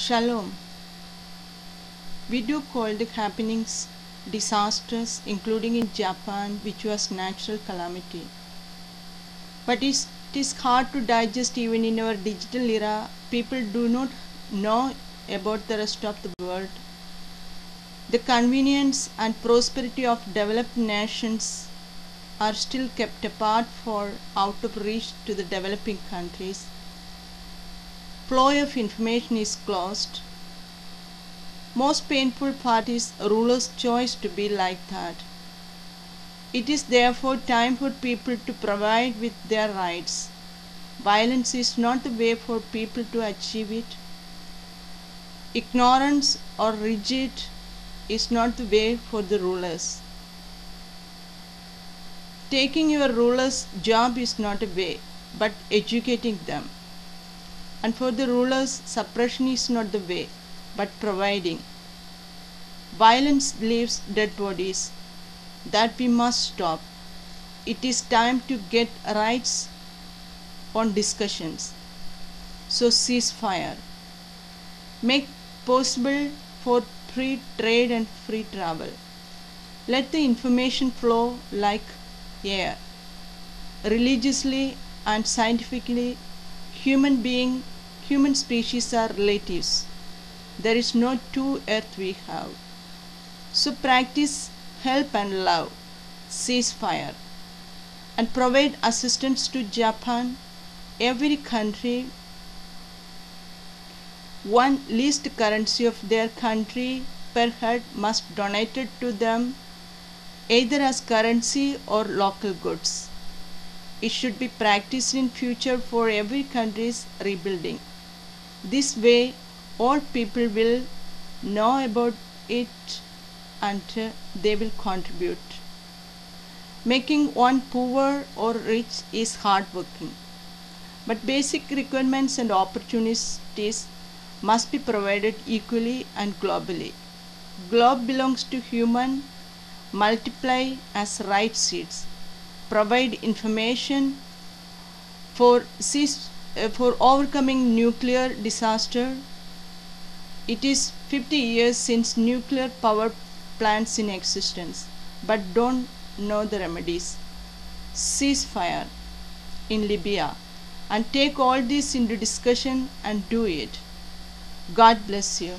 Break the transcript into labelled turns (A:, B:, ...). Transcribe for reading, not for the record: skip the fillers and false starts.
A: Shalom. We do call the happenings disasters, including in Japan, which was natural calamity. But it is hard to digest even in our digital era. People do not know about the rest of the world. The convenience and prosperity of developed nations are still kept apart or out of reach to the developing countries. Flow of information is closed. Most painful part is rulers' choice to be like that. It is therefore time for people to provide with their rights. Violence is not the way for people to achieve it. Ignorance or rigid is not the way for the rulers. Taking your ruler's job is not a way, but educating them. And for the rulers, suppression is not the way, but providing. Violence leaves dead bodies. That we must stop. It is time to get rights on discussions. So cease fire. Make possible for free trade and free travel. Let the information flow like air. Religiously and scientifically, human species are relatives. There is no two earth we have. So practice help and love, cease fire, and provide assistance to Japan. Every country, one least currency of their country per head must donate it to them, either as currency or local goods. It should be practiced in future for every country's rebuilding. This way, all people will know about it and they will contribute. Making one poor or rich is hard working, but basic requirements and opportunities must be provided equally and globally. Globe belongs to human. Multiply as right seeds. Provide information for overcoming nuclear disaster. It is 50 years since nuclear power plants in existence, but don't know the remedies. Cease fire in Libya and take all this into discussion and do it. God bless you.